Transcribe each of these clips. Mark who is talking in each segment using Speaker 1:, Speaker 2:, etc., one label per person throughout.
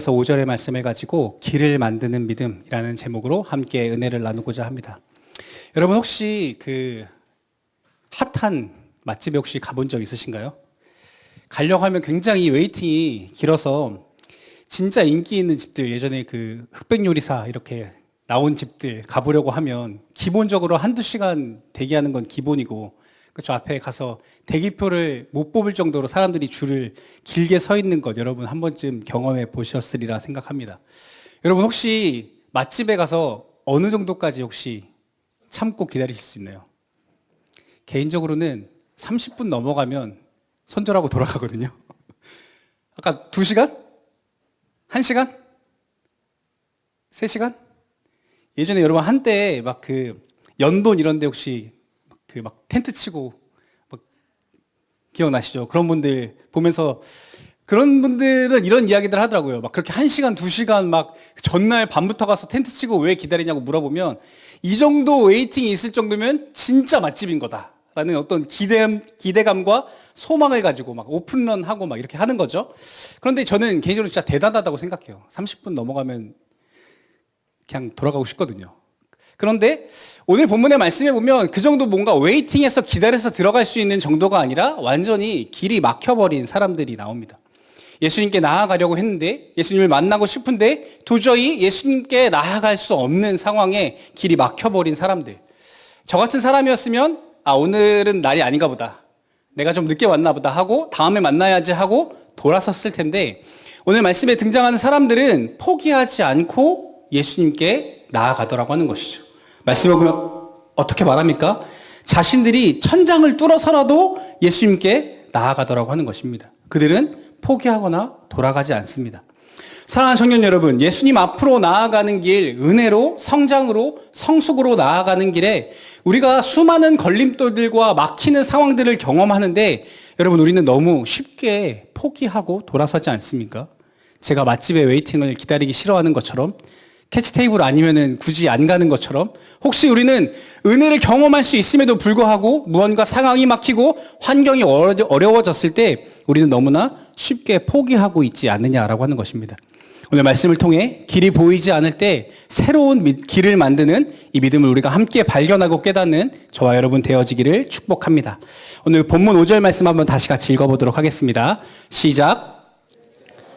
Speaker 1: 그래서 5절의 말씀을 가지고 길을 만드는 믿음이라는 제목으로 함께 은혜를 나누고자 합니다. 여러분 혹시 그 핫한 맛집에 혹시 가본 적 있으신가요? 가려고 하면 굉장히 웨이팅이 길어서 진짜 인기 있는 집들, 예전에 그 흑백요리사 이렇게 나온 집들 가보려고 하면 기본적으로 한두 시간 대기하는 건 기본이고, 그쵸, 앞에 가서 대기표를 못 뽑을 정도로 사람들이 줄을 길게 서 있는 것 여러분 한 번쯤 경험해 보셨으리라 생각합니다. 여러분 혹시 맛집에 가서 어느 정도까지 혹시 참고 기다리실 수 있나요? 개인적으로는 30분 넘어가면 손절하고 돌아가거든요. 아까 2시간? 1시간? 3시간? 예전에 여러분 한때 막 그 연돈 이런 데 혹시 그 막 텐트 치고 막 기억나시죠? 그런 분들 보면서 그런 분들은 이런 이야기들 하더라고요. 막 그렇게 1시간, 2시간 막 전날 밤부터 가서 텐트 치고 왜 기다리냐고 물어보면 이 정도 웨이팅이 있을 정도면 진짜 맛집인 거다라는 어떤 기대감과 소망을 가지고 막 오픈런 하고 막 이렇게 하는 거죠. 그런데 저는 개인적으로 진짜 대단하다고 생각해요. 30분 넘어가면 그냥 돌아가고 싶거든요. 그런데 오늘 본문의 말씀에 보면 그 정도 뭔가 웨이팅해서 기다려서 들어갈 수 있는 정도가 아니라 완전히 길이 막혀버린 사람들이 나옵니다. 예수님께 나아가려고 했는데, 예수님을 만나고 싶은데 도저히 예수님께 나아갈 수 없는 상황에 길이 막혀버린 사람들. 저 같은 사람이었으면 오늘은 날이 아닌가 보다, 내가 좀 늦게 왔나 보다 하고 다음에 만나야지 하고 돌아섰을 텐데, 오늘 말씀에 등장하는 사람들은 포기하지 않고 예수님께 나아가더라고 하는 것이죠. 말씀을 보면 어떻게 말합니까? 자신들이 천장을 뚫어서라도 예수님께 나아가더라고 하는 것입니다. 그들은 포기하거나 돌아가지 않습니다. 사랑하는 청년 여러분, 예수님 앞으로 나아가는 길, 은혜로, 성장으로, 성숙으로 나아가는 길에 우리가 수많은 걸림돌들과 막히는 상황들을 경험하는데, 여러분 우리는 너무 쉽게 포기하고 돌아서지 않습니까? 제가 맛집에 웨이팅을 기다리기 싫어하는 것처럼, 캐치 테이블 아니면은 굳이 안 가는 것처럼, 혹시 우리는 은혜를 경험할 수 있음에도 불구하고 무언가 상황이 막히고 환경이 어려워졌을 때 우리는 너무나 쉽게 포기하고 있지 않느냐라고 하는 것입니다. 오늘 말씀을 통해 길이 보이지 않을 때 새로운 길을 만드는 이 믿음을 우리가 함께 발견하고 깨닫는 저와 여러분 되어지기를 축복합니다. 오늘 본문 5절 말씀 한번 다시 같이 읽어보도록 하겠습니다. 시작.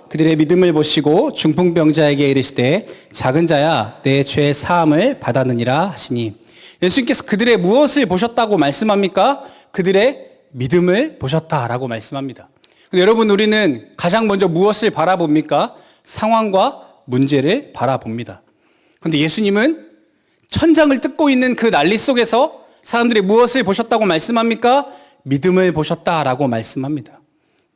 Speaker 1: 그들의 믿음을 보시고 중풍병자에게 이르시되 작은 자야 내 죄 사함을 받았느니라 하시니, 예수님께서 그들의 무엇을 보셨다고 말씀합니까? 그들의 믿음을 보셨다라고 말씀합니다. 근데 여러분 우리는 가장 먼저 무엇을 바라봅니까? 상황과 문제를 바라봅니다. 그런데 예수님은 천장을 뜯고 있는 그 난리 속에서 사람들이 무엇을 보셨다고 말씀합니까? 믿음을 보셨다라고 말씀합니다.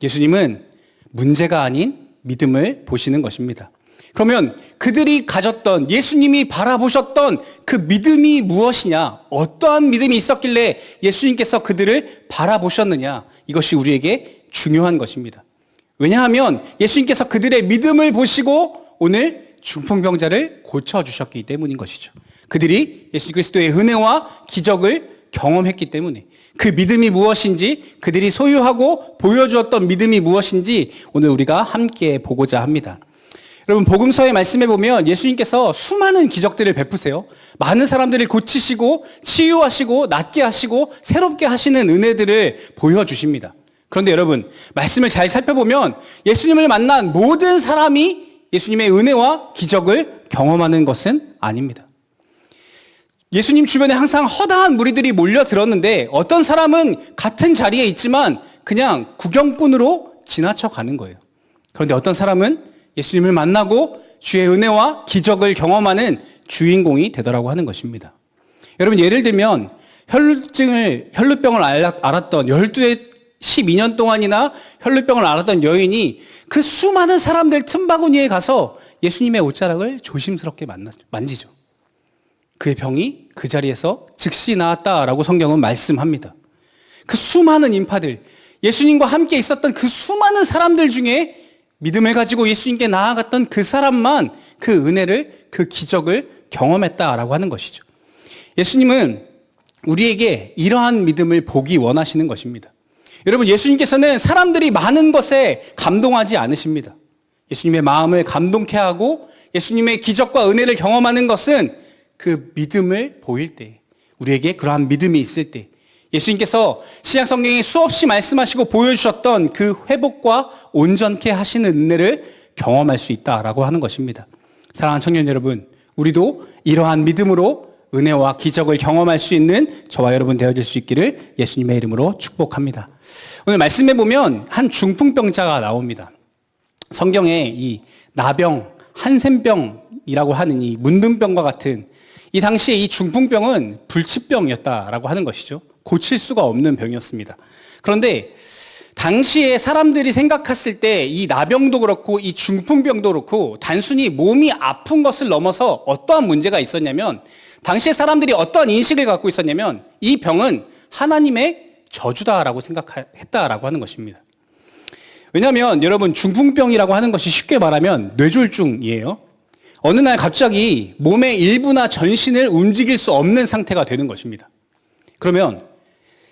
Speaker 1: 예수님은 문제가 아닌 믿음을 보시는 것입니다. 그러면 그들이 가졌던, 예수님이 바라보셨던 그 믿음이 무엇이냐? 어떠한 믿음이 있었길래 예수님께서 그들을 바라보셨느냐? 이것이 우리에게 중요한 것입니다. 왜냐하면 예수님께서 그들의 믿음을 보시고 오늘 중풍병자를 고쳐주셨기 때문인 것이죠. 그들이 예수 그리스도의 은혜와 기적을 경험했기 때문에, 그 믿음이 무엇인지, 그들이 소유하고 보여주었던 믿음이 무엇인지 오늘 우리가 함께 보고자 합니다. 여러분 복음서의 말씀에 보면 예수님께서 수많은 기적들을 베푸세요. 많은 사람들을 고치시고 치유하시고 낫게 하시고 새롭게 하시는 은혜들을 보여주십니다. 그런데 여러분 말씀을 잘 살펴보면 예수님을 만난 모든 사람이 예수님의 은혜와 기적을 경험하는 것은 아닙니다. 예수님 주변에 항상 허다한 무리들이 몰려들었는데 어떤 사람은 같은 자리에 있지만 그냥 구경꾼으로 지나쳐 가는 거예요. 그런데 어떤 사람은 예수님을 만나고 주의 은혜와 기적을 경험하는 주인공이 되더라고 하는 것입니다. 여러분 예를 들면 혈루병을 앓았던 12년 동안이나 혈루병을 앓았던 여인이 그 수많은 사람들 틈바구니에 가서 예수님의 옷자락을 조심스럽게 만지죠. 그의 병이 그 자리에서 즉시 나았다라고 성경은 말씀합니다. 그 수많은 인파들, 예수님과 함께 있었던 그 수많은 사람들 중에 믿음을 가지고 예수님께 나아갔던 그 사람만 그 은혜를, 그 기적을 경험했다라고 하는 것이죠. 예수님은 우리에게 이러한 믿음을 보기 원하시는 것입니다. 여러분 예수님께서는 사람들이 많은 것에 감동하지 않으십니다. 예수님의 마음을 감동케 하고 예수님의 기적과 은혜를 경험하는 것은 그 믿음을 보일 때, 우리에게 그러한 믿음이 있을 때, 예수님께서 신약 성경에 수없이 말씀하시고 보여주셨던 그 회복과 온전케 하시는 은혜를 경험할 수 있다라고 하는 것입니다. 사랑하는 청년 여러분, 우리도 이러한 믿음으로 은혜와 기적을 경험할 수 있는 저와 여러분 되어질 수 있기를 예수님의 이름으로 축복합니다. 오늘 말씀해 보면 한 중풍병자가 나옵니다. 성경에 이 나병, 한센병이라고 하는 이 문둥병과 같은 이 당시에 이 중풍병은 불치병이었다라고 하는 것이죠. 고칠 수가 없는 병이었습니다. 그런데 당시에 사람들이 생각했을 때 이 나병도 그렇고 이 중풍병도 그렇고 단순히 몸이 아픈 것을 넘어서 어떠한 문제가 있었냐면 당시에 사람들이 어떠한 인식을 갖고 있었냐면 이 병은 하나님의 저주다라고 생각했다라고 하는 것입니다. 왜냐하면 여러분 중풍병이라고 하는 것이 쉽게 말하면 뇌졸중이에요. 어느 날 갑자기 몸의 일부나 전신을 움직일 수 없는 상태가 되는 것입니다. 그러면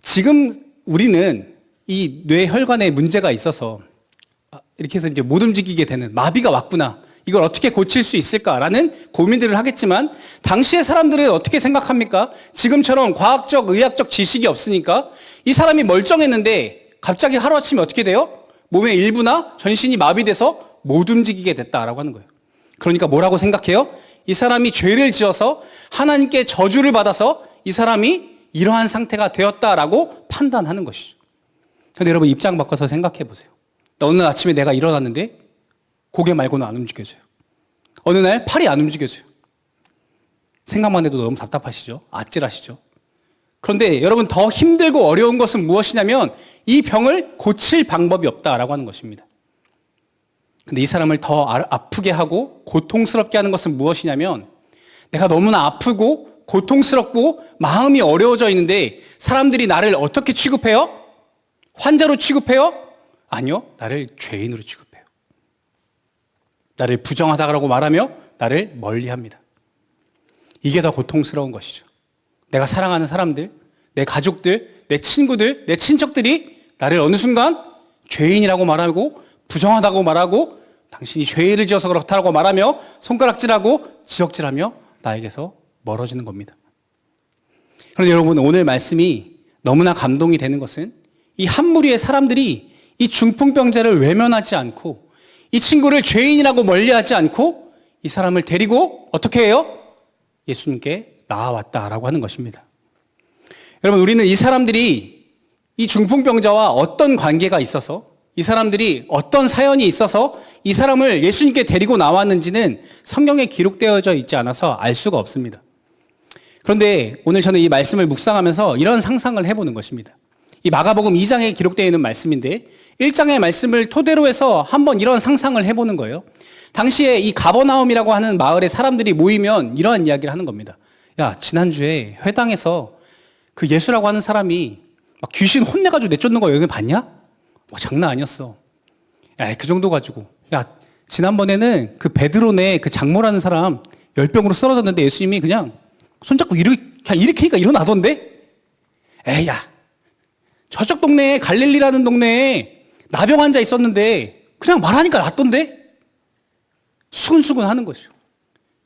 Speaker 1: 지금 우리는 이 뇌혈관에 문제가 있어서 이렇게 해서 이제 못 움직이게 되는 마비가 왔구나. 이걸 어떻게 고칠 수 있을까라는 고민들을 하겠지만 당시의 사람들은 어떻게 생각합니까? 지금처럼 과학적, 의학적 지식이 없으니까 이 사람이 멀쩡했는데 갑자기 하루아침에 어떻게 돼요? 몸의 일부나 전신이 마비돼서 못 움직이게 됐다라고 하는 거예요. 그러니까 뭐라고 생각해요? 이 사람이 죄를 지어서 하나님께 저주를 받아서 이 사람이 이러한 상태가 되었다라고 판단하는 것이죠. 근데 여러분 입장 바꿔서 생각해 보세요. 어느 아침에 내가 일어났는데 고개 말고는 안 움직여져요. 어느 날 팔이 안 움직여져요. 생각만 해도 너무 답답하시죠? 아찔하시죠? 그런데 여러분 더 힘들고 어려운 것은 무엇이냐면 이 병을 고칠 방법이 없다라고 하는 것입니다. 근데 이 사람을 더 아프게 하고 고통스럽게 하는 것은 무엇이냐면 내가 너무나 아프고 고통스럽고 마음이 어려워져 있는데 사람들이 나를 어떻게 취급해요? 환자로 취급해요? 아니요. 나를 죄인으로 취급해요. 나를 부정하다고 말하며 나를 멀리합니다. 이게 더 고통스러운 것이죠. 내가 사랑하는 사람들, 내 가족들, 내 친구들, 내 친척들이 나를 어느 순간 죄인이라고 말하고 부정하다고 말하고 당신이 죄를 지어서 그렇다고 말하며 손가락질하고 지적질하며 나에게서 멀어지는 겁니다. 그런데 여러분 오늘 말씀이 너무나 감동이 되는 것은 이 한 무리의 사람들이 이 중풍병자를 외면하지 않고 이 친구를 죄인이라고 멀리하지 않고 이 사람을 데리고 어떻게 해요? 예수님께 나아왔다라고 하는 것입니다. 여러분 우리는 이 사람들이 이 중풍병자와 어떤 관계가 있어서 이 사람들이 어떤 사연이 있어서 이 사람을 예수님께 데리고 나왔는지는 성경에 기록되어져 있지 않아서 알 수가 없습니다. 그런데 오늘 저는 이 말씀을 묵상하면서 이런 상상을 해보는 것입니다. 이 마가복음 2장에 기록되어 있는 말씀인데 1장의 말씀을 토대로 해서 한번 이런 상상을 해보는 거예요. 당시에 이 가버나움이라고 하는 마을에 사람들이 모이면 이러한 이야기를 하는 겁니다. 야, 지난주에 회당에서 그 예수라고 하는 사람이 막 귀신 혼내가지고 내쫓는 거 여기 봤냐? 장난 아니었어. 야, 그 정도 가지고. 야, 지난번에는 그 베드로네 그 장모라는 사람 열병으로 쓰러졌는데 예수님이 그냥 손잡고 그냥 일으키니까 일어나던데? 에이, 야. 저쪽 동네에 갈릴리라는 동네에 나병 환자 있었는데 그냥 말하니까 낫던데? 수근수근 하는 거죠.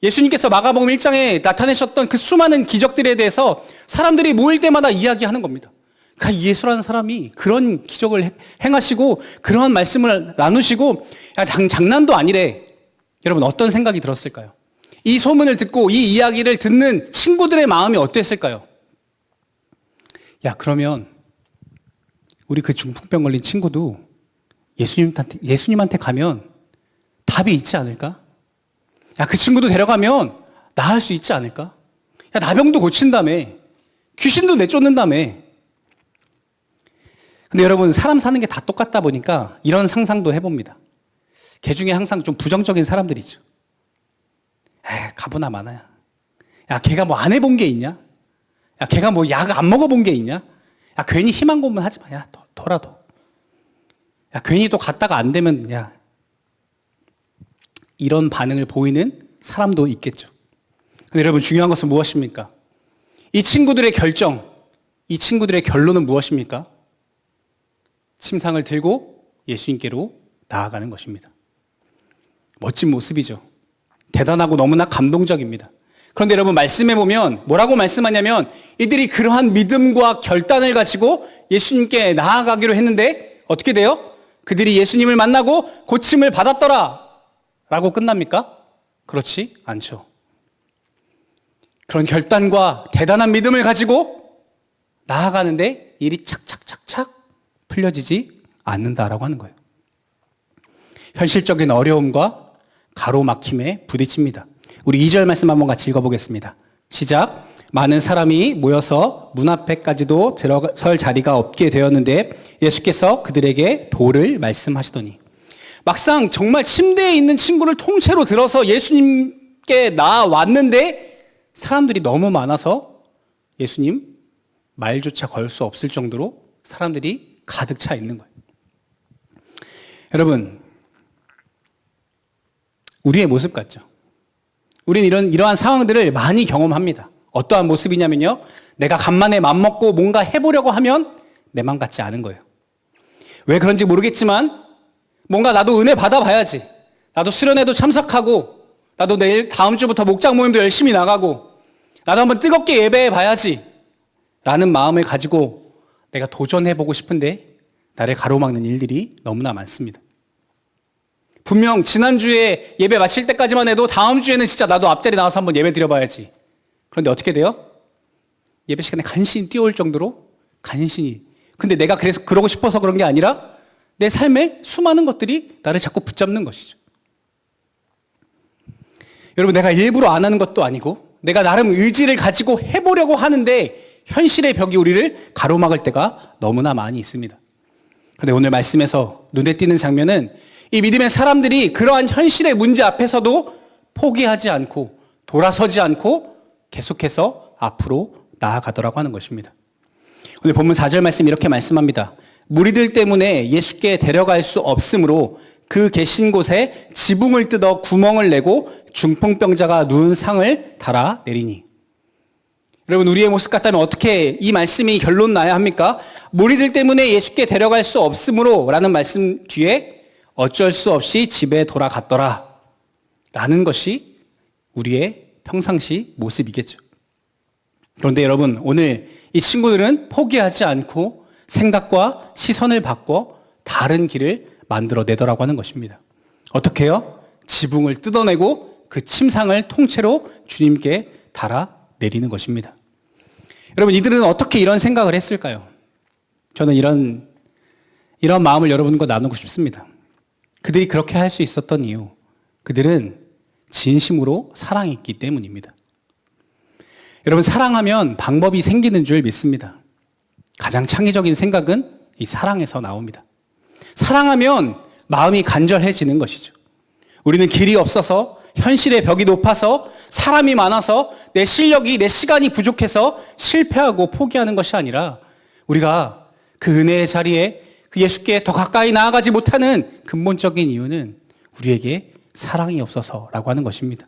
Speaker 1: 예수님께서 마가복음 1장에 나타내셨던 그 수많은 기적들에 대해서 사람들이 모일 때마다 이야기하는 겁니다. 그 예수라는 사람이 그런 기적을 행하시고 그러한 말씀을 나누시고 야, 장난도 아니래. 여러분 어떤 생각이 들었을까요? 이 소문을 듣고 이 이야기를 듣는 친구들의 마음이 어땠을까요? 야, 그러면 우리 그 중풍병 걸린 친구도 예수님한테 가면 답이 있지 않을까? 야, 그 친구도 데려가면 나을 수 있지 않을까? 야, 나병도 고친다며. 귀신도 내쫓는다며. 근데 여러분, 사람 사는 게 다 똑같다 보니까 이런 상상도 해봅니다. 걔 중에 항상 좀 부정적인 사람들이 있죠. 가보나 마나야. 야, 걔가 뭐 안 해본 게 있냐? 야, 걔가 뭐 약 안 먹어본 게 있냐? 야, 괜히 희망 고문 하지 마. 야, 둬라도. 야, 괜히 또 갔다가 안 되면, 야. 이런 반응을 보이는 사람도 있겠죠. 근데 여러분, 중요한 것은 무엇입니까? 이 친구들의 결정, 이 친구들의 결론은 무엇입니까? 침상을 들고 예수님께로 나아가는 것입니다. 멋진 모습이죠. 대단하고 너무나 감동적입니다. 그런데 여러분 말씀해 보면 뭐라고 말씀하냐면 이들이 그러한 믿음과 결단을 가지고 예수님께 나아가기로 했는데 어떻게 돼요? 그들이 예수님을 만나고 고침을 받았더라 라고 끝납니까? 그렇지 않죠. 그런 결단과 대단한 믿음을 가지고 나아가는데 일이 착착착착 풀려지지 않는다라고 하는 거예요. 현실적인 어려움과 가로막힘에 부딪힙니다. 우리 2절 말씀 한번 같이 읽어보겠습니다. 시작. 많은 사람이 모여서 문 앞에까지도 들어설 자리가 없게 되었는데 예수께서 그들에게 도를 말씀하시더니 막상 정말 침대에 있는 친구를 통째로 들어서 예수님께 나왔는데 사람들이 너무 많아서 예수님 말조차 걸 수 없을 정도로 사람들이 가득 차 있는 거예요. 여러분, 우리의 모습 같죠? 우리는 이러한 상황들을 많이 경험합니다. 어떠한 모습이냐면요. 내가 간만에 맘먹고 뭔가 해보려고 하면 내 맘 같지 않은 거예요. 왜 그런지 모르겠지만 뭔가 나도 은혜 받아봐야지. 나도 수련회도 참석하고 나도 다음 주부터 목장 모임도 열심히 나가고 나도 한번 뜨겁게 예배해 봐야지 라는 마음을 가지고 내가 도전해보고 싶은데 나를 가로막는 일들이 너무나 많습니다. 분명 지난주에 예배 마칠 때까지만 해도 다음 주에는 진짜 나도 앞자리 나와서 한번 예배 드려봐야지. 그런데 어떻게 돼요? 예배 시간에 간신히 뛰어올 정도로 간신히. 근데 내가 그래서 그러고 싶어서 그런 게 아니라 내 삶에 수많은 것들이 나를 자꾸 붙잡는 것이죠. 여러분, 내가 일부러 안 하는 것도 아니고 내가 나름 의지를 가지고 해보려고 하는데 현실의 벽이 우리를 가로막을 때가 너무나 많이 있습니다. 그런데 오늘 말씀에서 눈에 띄는 장면은 이 믿음의 사람들이 그러한 현실의 문제 앞에서도 포기하지 않고 돌아서지 않고 계속해서 앞으로 나아가더라고 하는 것입니다. 오늘 본문 4절 말씀 이렇게 말씀합니다. 무리들 때문에 예수께 데려갈 수 없으므로 그 계신 곳에 지붕을 뜯어 구멍을 내고 중풍병자가 누운 상을 달아 내리니. 여러분, 우리의 모습 같다면 어떻게 이 말씀이 결론 나야 합니까? 무리들 때문에 예수께 데려갈 수 없으므로 라는 말씀 뒤에 어쩔 수 없이 집에 돌아갔더라 라는 것이 우리의 평상시 모습이겠죠. 그런데 여러분, 오늘 이 친구들은 포기하지 않고 생각과 시선을 바꿔 다른 길을 만들어내더라고 하는 것입니다. 어떻게 해요? 지붕을 뜯어내고 그 침상을 통째로 주님께 달아내리는 것입니다. 여러분, 이들은 어떻게 이런 생각을 했을까요? 저는 이런 마음을 여러분과 나누고 싶습니다. 그들이 그렇게 할 수 있었던 이유, 그들은 진심으로 사랑했기 때문입니다. 여러분, 사랑하면 방법이 생기는 줄 믿습니다. 가장 창의적인 생각은 이 사랑에서 나옵니다. 사랑하면 마음이 간절해지는 것이죠. 우리는 길이 없어서 현실의 벽이 높아서 사람이 많아서 내 실력이 내 시간이 부족해서 실패하고 포기하는 것이 아니라 우리가 그 은혜의 자리에 그 예수께 더 가까이 나아가지 못하는 근본적인 이유는 우리에게 사랑이 없어서라고 하는 것입니다.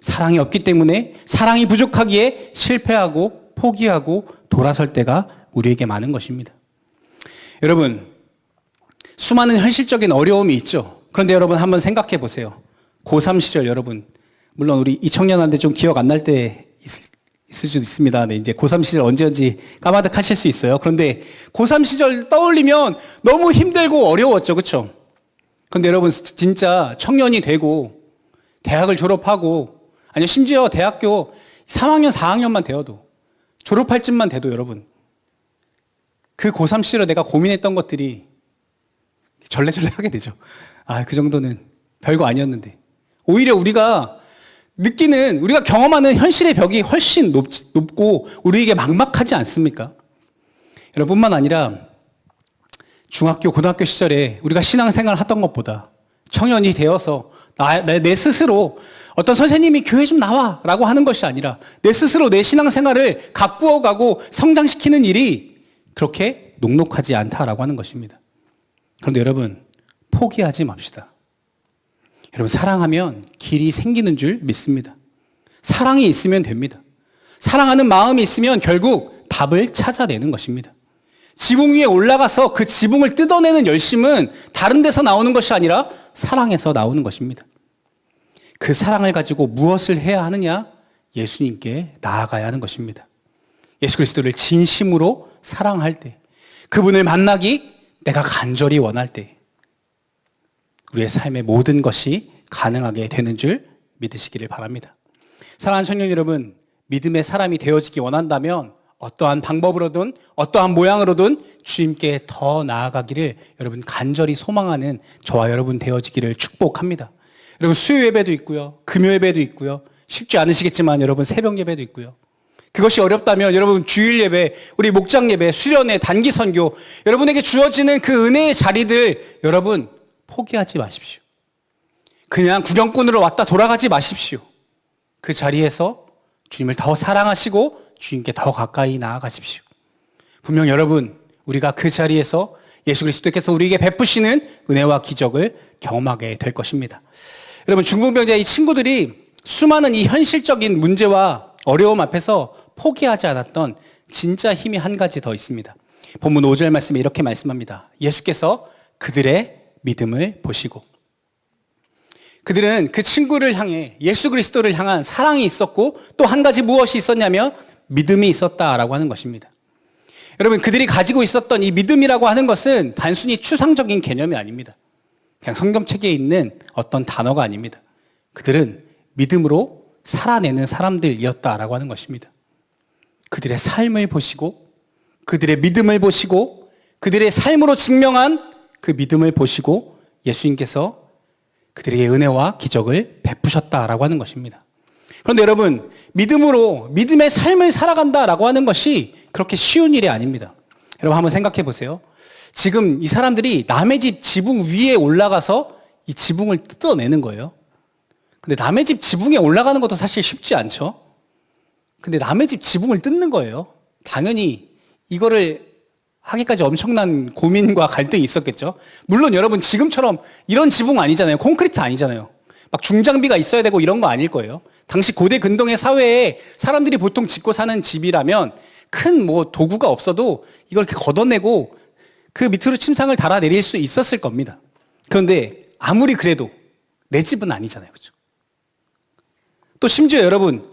Speaker 1: 사랑이 없기 때문에 사랑이 부족하기에 실패하고 포기하고 돌아설 때가 우리에게 많은 것입니다. 여러분, 수많은 현실적인 어려움이 있죠. 그런데 여러분 한번 생각해 보세요. 고3 시절 여러분, 물론 우리 이 청년한테 좀 기억 안 날 때 있을 수도 있습니다. 네, 이제 고3 시절 언제인지 까마득하실 수 있어요. 그런데 고3 시절 떠올리면 너무 힘들고 어려웠죠. 그렇죠? 그런데 여러분 진짜 청년이 되고 대학을 졸업하고 아니요 심지어 대학교 3학년 4학년만 되어도 졸업할 쯤만 돼도 여러분 그 고3 시절에 내가 고민했던 것들이 절레절레 하게 되죠. 아, 그 정도는 별거 아니었는데 오히려 우리가 경험하는 현실의 벽이 훨씬 높고 우리에게 막막하지 않습니까? 여러분, 뿐만 아니라 중학교, 고등학교 시절에 우리가 신앙생활을 하던 것보다 청년이 되어서 내 스스로 어떤 선생님이 교회 좀 나와 라고 하는 것이 아니라 내 스스로 내 신앙생활을 가꾸어 가고 성장시키는 일이 그렇게 녹록하지 않다라고 하는 것입니다. 그런데 여러분, 포기하지 맙시다. 여러분, 사랑하면 길이 생기는 줄 믿습니다. 사랑이 있으면 됩니다. 사랑하는 마음이 있으면 결국 답을 찾아내는 것입니다. 지붕 위에 올라가서 그 지붕을 뜯어내는 열심은 다른 데서 나오는 것이 아니라 사랑에서 나오는 것입니다. 그 사랑을 가지고 무엇을 해야 하느냐? 예수님께 나아가야 하는 것입니다. 예수 그리스도를 진심으로 사랑할 때, 그분을 만나기 내가 간절히 원할 때 우리의 삶의 모든 것이 가능하게 되는 줄 믿으시기를 바랍니다. 사랑하는 청년 여러분, 믿음의 사람이 되어지기 원한다면 어떠한 방법으로든 어떠한 모양으로든 주님께 더 나아가기를 여러분 간절히 소망하는 저와 여러분 되어지기를 축복합니다. 여러분 수요 예배도 있고요, 금요 예배도 있고요, 쉽지 않으시겠지만 여러분 새벽 예배도 있고요. 그것이 어렵다면 여러분 주일 예배, 우리 목장 예배, 수련회, 단기 선교, 여러분에게 주어지는 그 은혜의 자리들 여러분 포기하지 마십시오. 그냥 구경꾼으로 왔다 돌아가지 마십시오. 그 자리에서 주님을 더 사랑하시고 주님께 더 가까이 나아가십시오. 분명 여러분 우리가 그 자리에서 예수 그리스도께서 우리에게 베푸시는 은혜와 기적을 경험하게 될 것입니다. 여러분 중풍병자 이 친구들이 수많은 이 현실적인 문제와 어려움 앞에서 포기하지 않았던 진짜 힘이 한 가지 더 있습니다. 본문 5절 말씀에 이렇게 말씀합니다. 예수께서 그들의 믿음을 보시고, 그들은 그 친구를 향해 예수 그리스도를 향한 사랑이 있었고 또 한 가지 무엇이 있었냐면 믿음이 있었다라고 하는 것입니다. 여러분 그들이 가지고 있었던 이 믿음이라고 하는 것은 단순히 추상적인 개념이 아닙니다. 그냥 성경책에 있는 어떤 단어가 아닙니다. 그들은 믿음으로 살아내는 사람들이었다라고 하는 것입니다. 그들의 삶을 보시고 그들의 믿음을 보시고 그들의 삶으로 증명한 그 믿음을 보시고 예수님께서 그들에게 은혜와 기적을 베푸셨다라고 하는 것입니다. 그런데 여러분 믿음으로 믿음의 삶을 살아간다라고 하는 것이 그렇게 쉬운 일이 아닙니다. 여러분 한번 생각해 보세요. 지금 이 사람들이 남의 집 지붕 위에 올라가서 이 지붕을 뜯어내는 거예요. 근데 남의 집 지붕에 올라가는 것도 사실 쉽지 않죠. 근데 남의 집 지붕을 뜯는 거예요. 당연히 이거를 하기까지 엄청난 고민과 갈등이 있었겠죠. 물론 여러분 지금처럼 이런 지붕 아니잖아요. 콘크리트 아니잖아요. 막 중장비가 있어야 되고 이런 거 아닐 거예요. 당시 고대 근동의 사회에 사람들이 보통 짓고 사는 집이라면 큰 뭐 도구가 없어도 이걸 이렇게 걷어내고 그 밑으로 침상을 달아내릴 수 있었을 겁니다. 그런데 아무리 그래도 내 집은 아니잖아요. 그렇죠? 또 심지어 여러분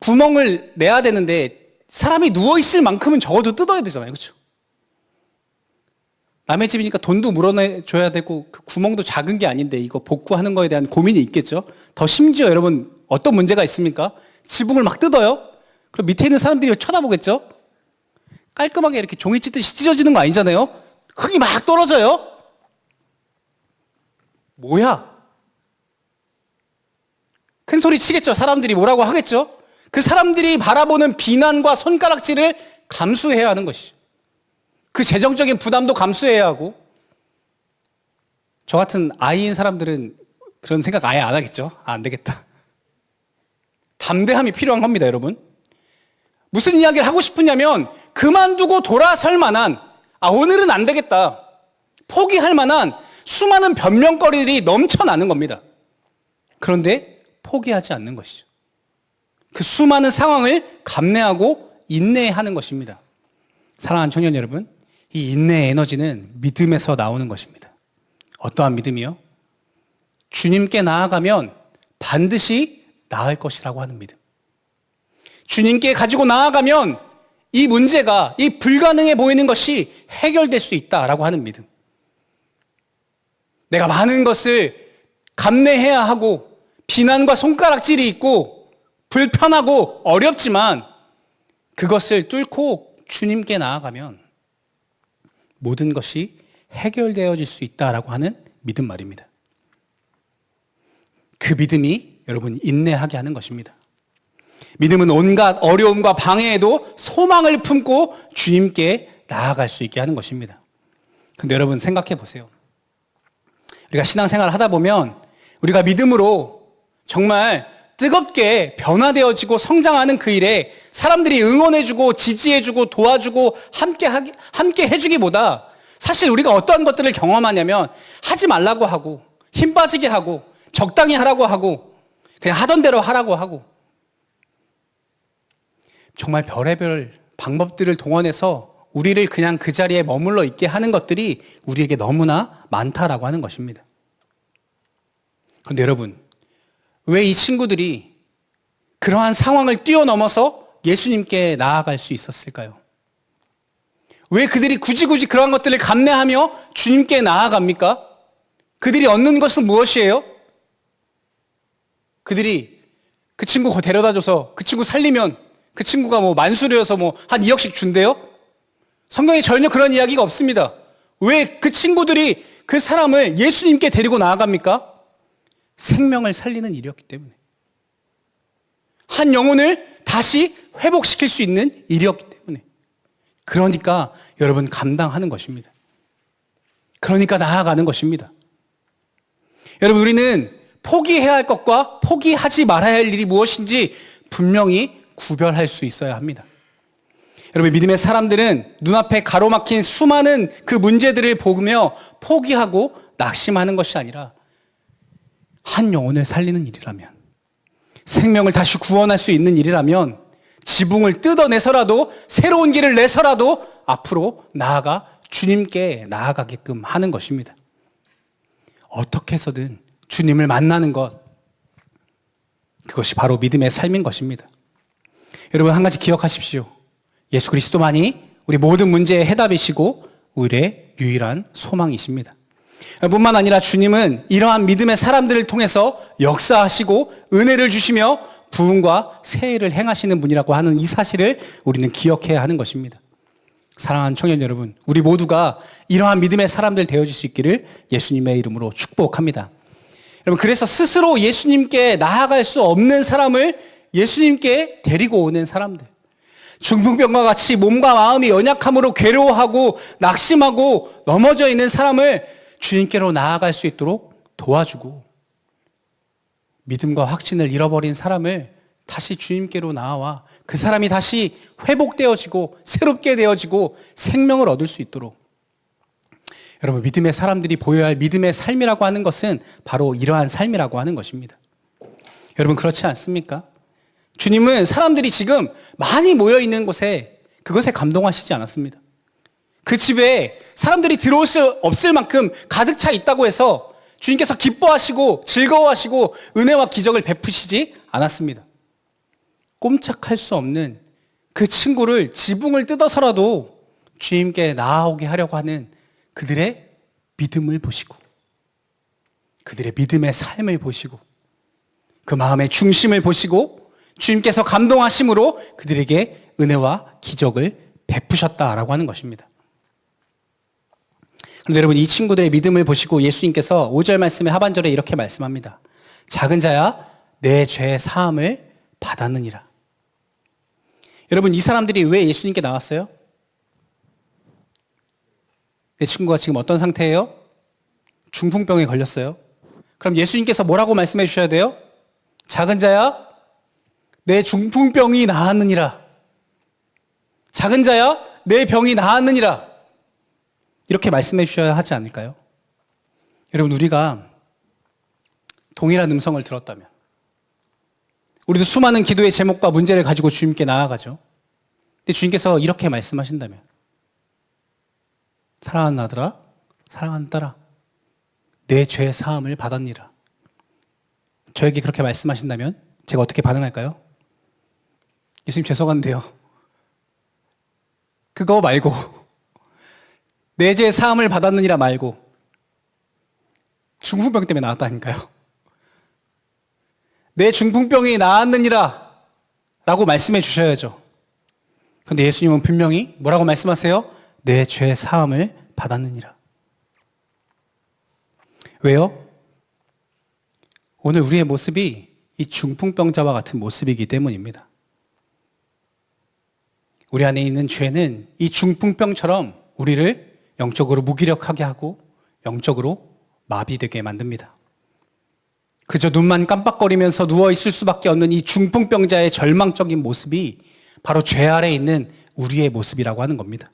Speaker 1: 구멍을 내야 되는데 사람이 누워있을 만큼은 적어도 뜯어야 되잖아요. 그렇죠? 남의 집이니까 돈도 물어줘야 되고 그 구멍도 작은 게 아닌데 이거 복구하는 거에 대한 고민이 있겠죠. 더 심지어 여러분 어떤 문제가 있습니까? 지붕을 막 뜯어요. 그럼 밑에 있는 사람들이 쳐다보겠죠. 깔끔하게 이렇게 종이 찢듯이 찢어지는 거 아니잖아요. 흙이 막 떨어져요. 뭐야? 큰 소리 치겠죠. 사람들이 뭐라고 하겠죠. 그 사람들이 바라보는 비난과 손가락질을 감수해야 하는 것이죠. 그 재정적인 부담도 감수해야 하고, 저 같은 아이인 사람들은 그런 생각 아예 안 하겠죠. 안 되겠다. 담대함이 필요한 겁니다, 여러분. 무슨 이야기를 하고 싶으냐면 그만두고 돌아설 만한, 오늘은 안 되겠다, 포기할 만한 수많은 변명거리들이 넘쳐나는 겁니다. 그런데 포기하지 않는 것이죠. 그 수많은 상황을 감내하고 인내하는 것입니다. 사랑하는 청년 여러분, 이 인내의 에너지는 믿음에서 나오는 것입니다. 어떠한 믿음이요? 주님께 나아가면 반드시 나을 것이라고 하는 믿음. 주님께 가지고 나아가면 이 문제가, 이 불가능해 보이는 것이 해결될 수 있다라고 하는 믿음. 내가 많은 것을 감내해야 하고 비난과 손가락질이 있고 불편하고 어렵지만 그것을 뚫고 주님께 나아가면 모든 것이 해결되어질 수 있다라고 하는 믿음 말입니다. 그 믿음이 여러분 인내하게 하는 것입니다. 믿음은 온갖 어려움과 방해에도 소망을 품고 주님께 나아갈 수 있게 하는 것입니다. 근데 여러분 생각해 보세요. 우리가 신앙생활을 하다 보면 우리가 믿음으로 정말 뜨겁게 변화되어지고 성장하는 그 일에 사람들이 응원해주고 지지해주고 도와주고 함께 해주기보다 사실 우리가 어떠한 것들을 경험하냐면 하지 말라고 하고 힘 빠지게 하고 적당히 하라고 하고 그냥 하던 대로 하라고 하고 정말 별의별 방법들을 동원해서 우리를 그냥 그 자리에 머물러 있게 하는 것들이 우리에게 너무나 많다라고 하는 것입니다. 그런데 여러분, 왜 이 친구들이 그러한 상황을 뛰어넘어서 예수님께 나아갈 수 있었을까요? 왜 그들이 굳이 그러한 것들을 감내하며 주님께 나아갑니까? 그들이 얻는 것은 무엇이에요? 그들이 그 친구 데려다줘서 그 친구 살리면 그 친구가 뭐 만수르여서 뭐 한 2억씩 준대요? 성경에 전혀 그런 이야기가 없습니다. 왜 그 친구들이 그 사람을 예수님께 데리고 나아갑니까? 생명을 살리는 일이었기 때문에. 한 영혼을 다시 회복시킬 수 있는 일이었기 때문에. 그러니까 여러분 감당하는 것입니다. 그러니까 나아가는 것입니다. 여러분, 우리는 포기해야 할 것과 포기하지 말아야 할 일이 무엇인지 분명히 구별할 수 있어야 합니다. 여러분, 믿음의 사람들은 눈앞에 가로막힌 수많은 그 문제들을 보며 포기하고 낙심하는 것이 아니라 한 영혼을 살리는 일이라면, 생명을 다시 구원할 수 있는 일이라면 지붕을 뜯어내서라도 새로운 길을 내서라도 앞으로 나아가 주님께 나아가게끔 하는 것입니다. 어떻게 해서든 주님을 만나는 것, 그것이 바로 믿음의 삶인 것입니다. 여러분, 한 가지 기억하십시오. 예수 그리스도만이 우리 모든 문제의 해답이시고 우리의 유일한 소망이십니다. 뿐만 아니라 주님은 이러한 믿음의 사람들을 통해서 역사하시고 은혜를 주시며 부흥과 세일을 행하시는 분이라고 하는 이 사실을 우리는 기억해야 하는 것입니다. 사랑하는 청년 여러분, 우리 모두가 이러한 믿음의 사람들 되어질 수 있기를 예수님의 이름으로 축복합니다. 여러분, 그래서 스스로 예수님께 나아갈 수 없는 사람을 예수님께 데리고 오는 사람들, 중풍병과 같이 몸과 마음이 연약함으로 괴로워하고 낙심하고 넘어져 있는 사람을 주님께로 나아갈 수 있도록 도와주고, 믿음과 확신을 잃어버린 사람을 다시 주님께로 나아와 그 사람이 다시 회복되어지고 새롭게 되어지고 생명을 얻을 수 있도록, 여러분, 믿음의 사람들이 보여야 할 믿음의 삶이라고 하는 것은 바로 이러한 삶이라고 하는 것입니다. 여러분, 그렇지 않습니까? 주님은 사람들이 지금 많이 모여 있는 곳에 그것에 감동하시지 않았습니다. 그 집에 사람들이 들어올 수 없을 만큼 가득 차 있다고 해서 주님께서 기뻐하시고 즐거워하시고 은혜와 기적을 베푸시지 않았습니다. 꼼짝할 수 없는 그 친구를 지붕을 뜯어서라도 주님께 나아오게 하려고 하는 그들의 믿음을 보시고, 그들의 믿음의 삶을 보시고, 그 마음의 중심을 보시고 주님께서 감동하심으로 그들에게 은혜와 기적을 베푸셨다라고 하는 것입니다. 그런데 여러분, 이 친구들의 믿음을 보시고 예수님께서 5절 말씀의 하반절에 이렇게 말씀합니다. 작은 자야, 내 죄 사함을 받았느니라. 여러분, 이 사람들이 왜 예수님께 나왔어요? 내 친구가 지금 어떤 상태예요? 중풍병에 걸렸어요. 그럼 예수님께서 뭐라고 말씀해 주셔야 돼요? 작은 자야, 내 중풍병이 나았느니라. 작은 자야, 내 병이 나았느니라. 이렇게 말씀해 주셔야 하지 않을까요? 여러분, 우리가 동일한 음성을 들었다면, 우리도 수많은 기도의 제목과 문제를 가지고 주님께 나아가죠. 근데 주님께서 이렇게 말씀하신다면, 사랑하는 아들아, 사랑하는 딸아, 내 죄 사함을 받았니라. 저에게 그렇게 말씀하신다면 제가 어떻게 반응할까요? 예수님, 죄송한데요, 그거 말고, 내 죄 사함을 받았느니라 말고 중풍병 때문에 나왔다니까요. 내 중풍병이 나았느니라 라고 말씀해 주셔야죠. 그런데 예수님은 분명히 뭐라고 말씀하세요? 내 죄 사함을 받았느니라. 왜요? 오늘 우리의 모습이 이 중풍병자와 같은 모습이기 때문입니다. 우리 안에 있는 죄는 이 중풍병처럼 우리를 영적으로 무기력하게 하고 영적으로 마비되게 만듭니다. 그저 눈만 깜빡거리면서 누워있을 수밖에 없는 이 중풍병자의 절망적인 모습이 바로 죄 아래에 있는 우리의 모습이라고 하는 겁니다.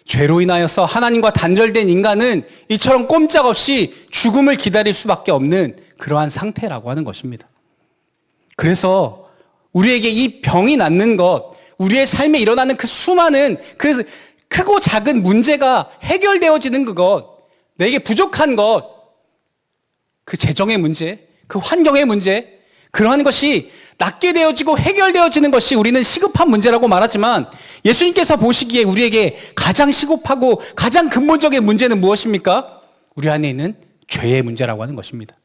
Speaker 1: 죄로 인하여서 하나님과 단절된 인간은 이처럼 꼼짝없이 죽음을 기다릴 수밖에 없는 그러한 상태라고 하는 것입니다. 그래서 우리에게 이 병이 낫는 것, 우리의 삶에 일어나는 그 수많은 그 크고 작은 문제가 해결되어지는 그것, 내게 부족한 것, 그 재정의 문제, 그 환경의 문제, 그러한 것이 낫게 되어지고 해결되어지는 것이 우리는 시급한 문제라고 말하지만 예수님께서 보시기에 우리에게 가장 시급하고 가장 근본적인 문제는 무엇입니까? 우리 안에 있는 죄의 문제라고 하는 것입니다.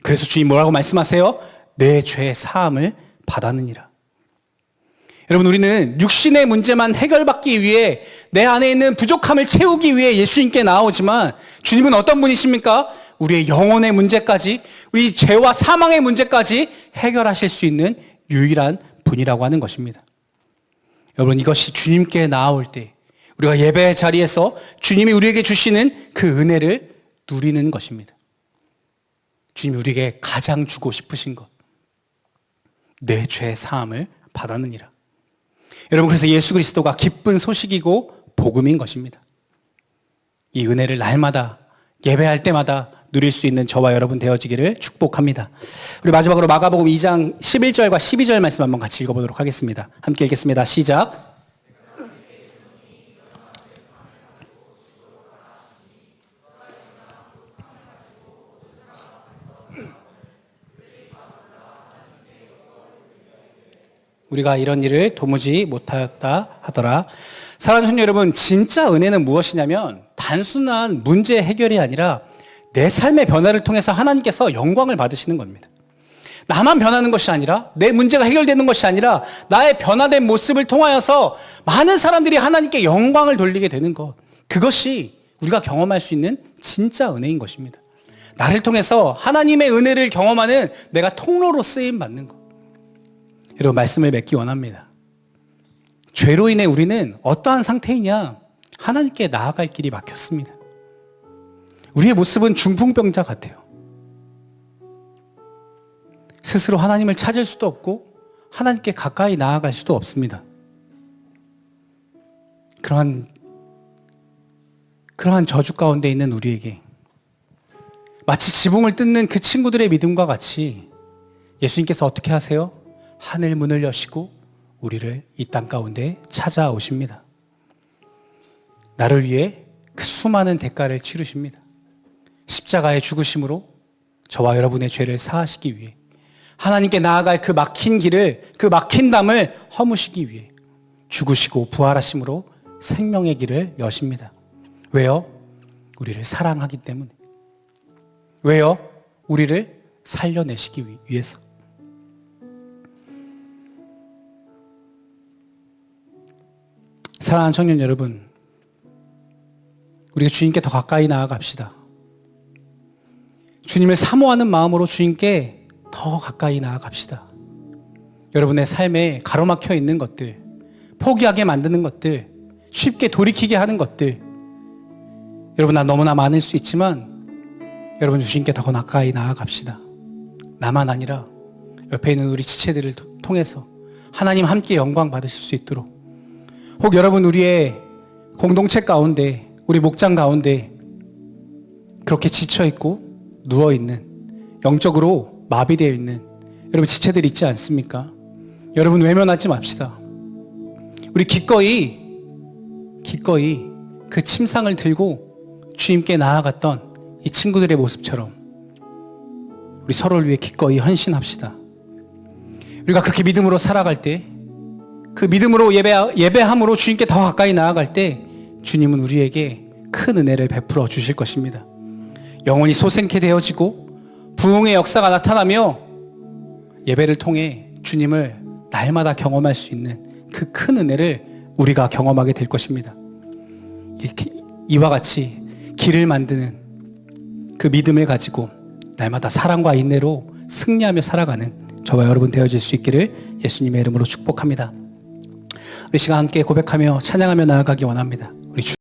Speaker 1: 그래서 주님 뭐라고 말씀하세요? 내 죄의 사함을 받았느니라. 여러분, 우리는 육신의 문제만 해결받기 위해 내 안에 있는 부족함을 채우기 위해 예수님께 나오지만 주님은 어떤 분이십니까? 우리의 영혼의 문제까지, 우리 죄와 사망의 문제까지 해결하실 수 있는 유일한 분이라고 하는 것입니다. 여러분, 이것이 주님께 나아올 때 우리가 예배의 자리에서 주님이 우리에게 주시는 그 은혜를 누리는 것입니다. 주님이 우리에게 가장 주고 싶으신 것, 내 죄의 사함을 받았느니라. 여러분, 그래서 예수 그리스도가 기쁜 소식이고 복음인 것입니다. 이 은혜를 날마다 예배할 때마다 누릴 수 있는 저와 여러분 되어지기를 축복합니다. 우리 마지막으로 마가복음 2장 11절과 12절 말씀 한번 같이 읽어보도록 하겠습니다. 함께 읽겠습니다. 시작. 우리가 이런 일을 도무지 못하였다 하더라. 사랑하는 성도 여러분, 진짜 은혜는 무엇이냐면 단순한 문제 해결이 아니라 내 삶의 변화를 통해서 하나님께서 영광을 받으시는 겁니다. 나만 변하는 것이 아니라, 내 문제가 해결되는 것이 아니라 나의 변화된 모습을 통하여서 많은 사람들이 하나님께 영광을 돌리게 되는 것, 그것이 우리가 경험할 수 있는 진짜 은혜인 것입니다. 나를 통해서 하나님의 은혜를 경험하는 내가 통로로 쓰임 받는 것. 여러분, 말씀을 맺기 원합니다. 죄로 인해 우리는 어떠한 상태이냐? 하나님께 나아갈 길이 막혔습니다. 우리의 모습은 중풍병자 같아요. 스스로 하나님을 찾을 수도 없고 하나님께 가까이 나아갈 수도 없습니다. 그러한 저주 가운데 있는 우리에게 마치 지붕을 뜯는 그 친구들의 믿음과 같이 예수님께서 어떻게 하세요? 하늘 문을 여시고 우리를 이 땅 가운데 찾아오십니다. 나를 위해 그 수많은 대가를 치르십니다. 십자가의 죽으심으로 저와 여러분의 죄를 사하시기 위해, 하나님께 나아갈 그 막힌 길을, 그 막힌 담을 허무시기 위해 죽으시고 부활하심으로 생명의 길을 여십니다. 왜요? 우리를 사랑하기 때문에. 왜요? 우리를 살려내시기 위해서. 사랑하는 청년 여러분, 우리가 주님께 더 가까이 나아갑시다. 주님을 사모하는 마음으로 주님께 더 가까이 나아갑시다. 여러분의 삶에 가로막혀 있는 것들, 포기하게 만드는 것들, 쉽게 돌이키게 하는 것들, 여러분, 나 너무나 많을 수 있지만 여러분, 주님께 더 가까이 나아갑시다. 나만 아니라 옆에 있는 우리 지체들을 통해서 하나님 함께 영광 받으실 수 있도록, 혹 여러분 우리의 공동체 가운데, 우리 목장 가운데 그렇게 지쳐있고 누워있는, 영적으로 마비되어 있는 여러분 지체들 있지 않습니까? 여러분, 외면하지 맙시다. 우리 기꺼이 그 침상을 들고 주님께 나아갔던 이 친구들의 모습처럼 우리 서로를 위해 기꺼이 헌신합시다. 우리가 그렇게 믿음으로 살아갈 때, 그 믿음으로 예배함으로 주님께 더 가까이 나아갈 때 주님은 우리에게 큰 은혜를 베풀어 주실 것입니다. 영혼이 소생케 되어지고 부흥의 역사가 나타나며 예배를 통해 주님을 날마다 경험할 수 있는 그 큰 은혜를 우리가 경험하게 될 것입니다. 이와 같이 길을 만드는 그 믿음을 가지고 날마다 사랑과 인내로 승리하며 살아가는 저와 여러분 되어질 수 있기를 예수님의 이름으로 축복합니다. 우리 시간 함께 고백하며 찬양하며 나아가기 원합니다. 우리